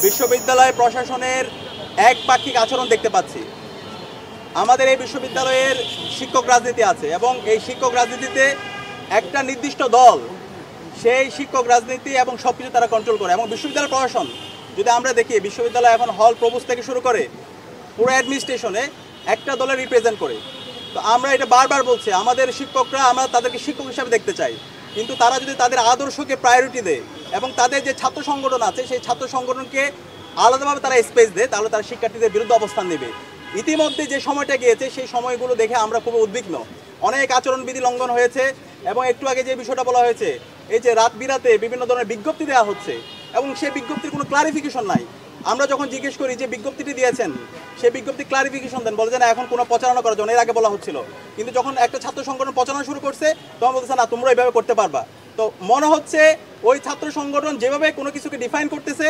বিশ্ববিদ্যালয় প্রশাসনের একপাক্ষিক আচরণ দেখতে পাচ্ছি। আমাদের এই বিশ্ববিদ্যালয়ের শিক্ষক রাজনীতি আছে এবং এই শিক্ষক রাজনীতিতে একটা নির্দিষ্ট দল সেই শিক্ষক রাজনীতি এবং সব কিছু তারা কন্ট্রোল করে। এবং বিশ্ববিদ্যালয় প্রশাসন যদি আমরা দেখি, বিশ্ববিদ্যালয় এখন হল প্রভোস্ট থেকে শুরু করে পুরো অ্যাডমিনিস্ট্রেশনে একটা দলের রিপ্রেজেন্ট করে। তো আমরা এটা বারবার বলছি, আমাদের শিক্ষকরা, আমরা তাদেরকে শিক্ষক হিসাবে দেখতে চাই, কিন্তু তারা যদি তাদের আদর্শকে প্রায়োরিটি দেয় এবং তাদের যে ছাত্র সংগঠন আছে সেই ছাত্র সংগঠনকে আলাদাভাবে তারা স্পেস দেয়, তাহলে তারা শিক্ষার্থীদের বিরুদ্ধে অবস্থান নেবে। ইতিমধ্যে যে সময়টা গিয়েছে সেই সময়গুলো দেখে আমরা খুব উদ্বিগ্ন। অনেক আচরণবিধি লঙ্ঘন হয়েছে এবং একটু আগে যে বিষয়টা বলা হয়েছে, এই যে রাত বিরাতে বিভিন্ন ধরনের বিজ্ঞপ্তি দেওয়া হচ্ছে এবং সেই বিজ্ঞপ্তির কোনো ক্লারিফিকেশন নাই। আমরা যখন জিজ্ঞেস করি যে বিজ্ঞপ্তিটি দিয়েছেন, সেই বিজ্ঞপ্তি ক্লারিফিকেশন দেন, বলে যে না এখন কোনো প্রচারণা করার জন্য, এর আগে বলা হচ্ছিল। কিন্তু যখন একটা ছাত্র সংগঠন প্রচারণা শুরু করছে তখন বলতেছে না তোমরা এইভাবে করতে পারবা। তো মনে হচ্ছে ওই ছাত্র সংগঠন যেভাবে কোনো কিছুকে ডিফাইন করতেছে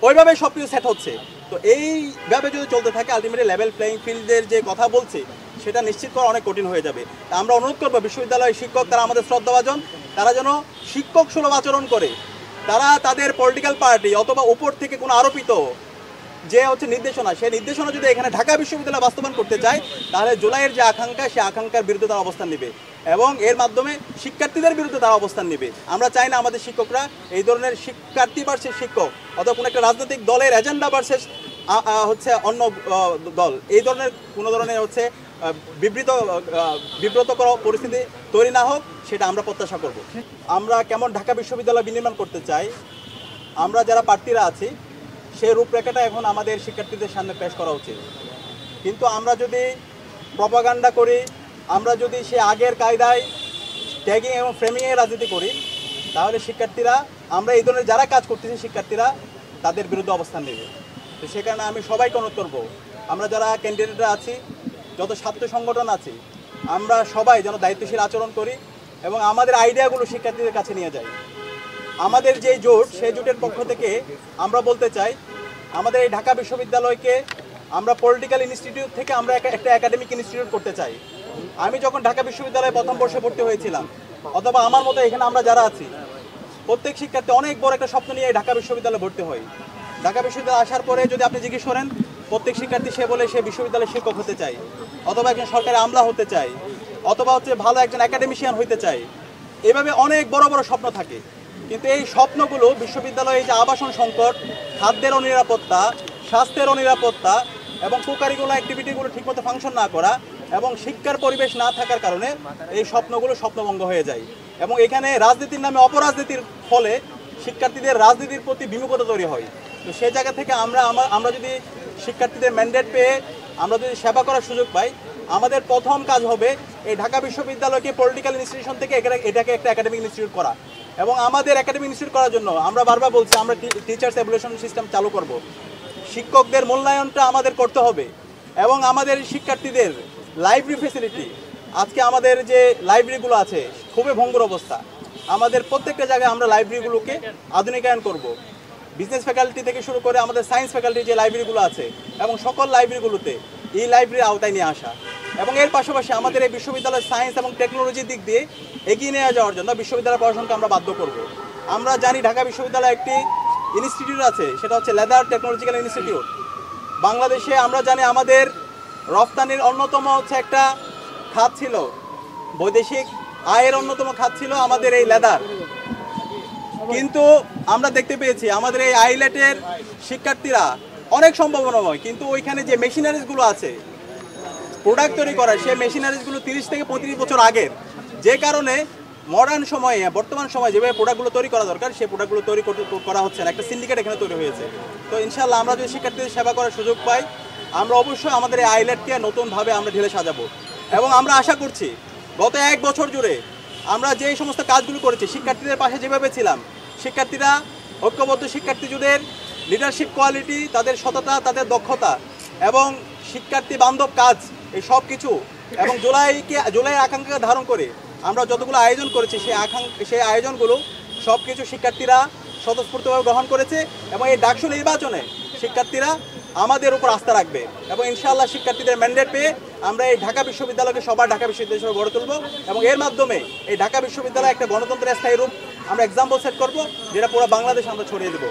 ওইভাবে সব কিছু সেট হচ্ছে। তো এইভাবে যদি চলতে থাকে আলটিমেটলি লেভেল প্লেয়িং ফিল্ডের যে কথা বলছে সেটা নিশ্চিত করা অনেক কঠিন হয়ে যাবে। আমরা অনুরোধ করবো বিশ্ববিদ্যালয়ের শিক্ষক, তারা আমাদের শ্রদ্ধাভাজন, তারা যেন শিক্ষক সুলভ আচরণ করে। তারা তাদের পলিটিক্যাল পার্টি অথবা উপর থেকে কোনো আরোপিত যে নির্দেশনা, সেই নির্দেশনা যদি এখানে ঢাকা বিশ্ববিদ্যালয় বাস্তবায়ন করতে চায়, তাহলে জুলাইয়ের যে আকাঙ্ক্ষা, সেই আকাঙ্ক্ষার বিরুদ্ধে তারা অবস্থান নেবে এবং এর মাধ্যমে শিক্ষার্থীদের বিরুদ্ধে তারা অবস্থান নেবে। আমরা চাই না আমাদের শিক্ষকরা এই ধরনের শিক্ষার্থী ভার্সেস শিক্ষক অথবা কোনো একটা রাজনৈতিক দলের এজেন্ডা ভার্সেস অন্য দল, এই ধরনের কোনো ধরনের বিব্রতকর পরিস্থিতি তৈরি না হোক, সেটা আমরা প্রত্যাশা করব। আমরা কেমন ঢাকা বিশ্ববিদ্যালয় বিনির্মাণ করতে চাই, আমরা যারা প্রার্থীরা আছি সেই রূপরেখাটা এখন আমাদের শিক্ষার্থীদের সামনে পেশ করা উচিত। কিন্তু আমরা যদি প্রপাগান্ডা করি, আমরা যদি সে আগের কায়দায় ট্যাগিং এবং ফ্রেমিংয়ের রাজনীতি করি, তাহলে শিক্ষার্থীরা, আমরা এই ধরনের যারা কাজ করতেছি শিক্ষার্থীরা তাদের বিরুদ্ধে অবস্থান নেবে। তো সে কারণে আমি সবাইকে অনুরোধ করব, আমরা যারা ক্যান্ডিডেটরা আছি, যত ছাত্র সংগঠন আছে, আমরা সবাই যেন দায়িত্বশীল আচরণ করি এবং আমাদের আইডিয়াগুলো শিক্ষার্থীদের কাছে নিয়ে যাই। আমাদের যে জোট, সেই জোটের পক্ষ থেকে আমরা বলতে চাই, আমাদের এই ঢাকা বিশ্ববিদ্যালয়কে আমরা পলিটিক্যাল ইনস্টিটিউট থেকে আমরা একটা একাডেমিক ইনস্টিটিউট করতে চাই। আমি যখন ঢাকা বিশ্ববিদ্যালয়ে প্রথম বর্ষে ভর্তি হয়েছিলাম, অথবা আমার মতো এখানে আমরা যারা আছি, প্রত্যেক শিক্ষার্থী অনেক বড় একটা স্বপ্ন নিয়ে ঢাকা বিশ্ববিদ্যালয়ে ভর্তি হয়। ঢাকা বিশ্ববিদ্যালয়ে আসার পরে যদি আপনি জিজ্ঞেস করেন, প্রত্যেক শিক্ষার্থী সে বলে সে বিশ্ববিদ্যালয়ের শিক্ষক হতে চায়, অথবা একজন সরকারি আমলা হতে চায়, অথবা ভালো একজন একাডেমিশিয়ান হইতে চায়। এভাবে অনেক বড় বড় স্বপ্ন থাকে, কিন্তু এই স্বপ্নগুলো বিশ্ববিদ্যালয়ে যে আবাসন সংকট, খাদ্যের অনিরাপত্তা, স্বাস্থ্যের অনিরাপত্তা এবং কোকারিকুলার অ্যাক্টিভিটিগুলো ঠিকমতো ফাংশন না করা এবং শিক্ষার পরিবেশ না থাকার কারণে এই স্বপ্নগুলো স্বপ্নভঙ্গ হয়ে যায়। এবং এখানে রাজনীতির নামে অপরাজনীতির ফলে শিক্ষার্থীদের রাজনীতির প্রতি বিমুখতা তৈরি হয়। তো সেই জায়গা থেকে আমরা যদি শিক্ষার্থীদের ম্যান্ডেট পেয়ে আমরা যদি সেবা করার সুযোগ পাই, আমাদের প্রথম কাজ হবে এই ঢাকা বিশ্ববিদ্যালয়কে পলিটিক্যাল ইনস্টিটিউশন থেকে এটাকে একটা একাডেমিক ইনস্টিটিউট করা। এবং আমাদের একাডেমিক ইনস্টিটিউট করার জন্য আমরা বারবার বলছি, আমরা টিচার্স এভ্যালুয়েশন সিস্টেম চালু করব। শিক্ষকদের মূল্যায়নটা আমাদের করতে হবে এবং আমাদের শিক্ষার্থীদের লাইব্রেরি ফেসিলিটি, আজকে আমাদের যে লাইব্রেরিগুলো আছে খুবই ভঙ্গুর অবস্থা। আমাদের প্রত্যেকটা জায়গায় আমরা লাইব্রেরিগুলোকে আধুনিকায়ন করব। বিজনেস ফ্যাকাল্টি থেকে শুরু করে আমাদের সায়েন্স ফ্যাকাল্টি যে লাইব্রেরিগুলো আছে এবং সকল লাইব্রেরিগুলোতে এই লাইব্রেরির আওতায় নিয়ে আসা এবং এর পাশাপাশি আমাদের এই বিশ্ববিদ্যালয়ের সায়েন্স এবং টেকনোলজির দিক দিয়ে এগিয়ে নিয়ে যাওয়ার জন্য বিশ্ববিদ্যালয় প্রশাসনকে আমরা বাধ্য করব। আমরা জানি ঢাকা বিশ্ববিদ্যালয়ে একটি ইনস্টিটিউট আছে, সেটা হচ্ছে লেদার টেকনোলজিক্যাল ইনস্টিটিউট। বাংলাদেশে আমরা জানি আমাদের রপ্তানির অন্যতম একটা খাত ছিল, বৈদেশিক আয়ের অন্যতম খাত ছিল আমাদের এই লেদার। কিন্তু আমরা দেখতে পেয়েছি আমাদের এই আইলেটের শিক্ষার্থীরা অনেক সম্ভাবনাময়, কিন্তু ওইখানে যে মেশিনারিজগুলো আছে প্রোডাক্ট তৈরি করার, সেই মেশিনারিজগুলো 30 থেকে 35 বছর আগের, যে কারণে মডার্ন সময়ে, বর্তমান সময়ে যেভাবে প্রোডাক্টগুলো তৈরি করা দরকার সেই প্রোডাক্টগুলো তৈরি করা হচ্ছে না। একটা সিন্ডিকেট এখানে তৈরি হয়েছে। তো ইনশাআল্লাহ আমরা যদি শিক্ষার্থীদের সেবা করার সুযোগ পাই, আমরা অবশ্যই আমাদের এই আইলেটকে নতুনভাবে আমরা ঢেলে সাজাবো। এবং আমরা আশা করছি গত 1 বছর জুড়ে আমরা যে সমস্ত কাজগুলো করেছি, শিক্ষার্থীদের পাশে যেভাবে ছিলাম, শিক্ষার্থীরা ঐক্যবদ্ধ শিক্ষার্থীদের লিডারশিপ কোয়ালিটি, তাদের সততা, তাদের দক্ষতা এবং শিক্ষার্থী বান্ধব কাজ, এই সব কিছু এবং জুলাই আকাঙ্ক্ষাকে ধারণ করে আমরা যতগুলো আয়োজন করেছি সেই আয়োজনগুলো সব কিছু শিক্ষার্থীরা স্বতঃস্ফূর্তভাবে গ্রহণ করেছে এবং এই ডাকসু নির্বাচনে শিক্ষার্থীরা আমাদের উপর আস্থা রাখবে এবং ইনশাআল্লাহ শিক্ষার্থীদের ম্যান্ডেট পেয়ে আমরা এই ঢাকা বিশ্ববিদ্যালয়কে সবার ঢাকা বিশ্ববিদ্যালয় হিসেবে গড়ে তুলব এবং এর মাধ্যমে এই ঢাকা বিশ্ববিদ্যালয় একটা গণতন্ত্রের স্থায়ী রূপ আমরা এক্সাম্পল সেট করব, যেটা পুরো বাংলাদেশ আমরা ছড়িয়ে দেবো।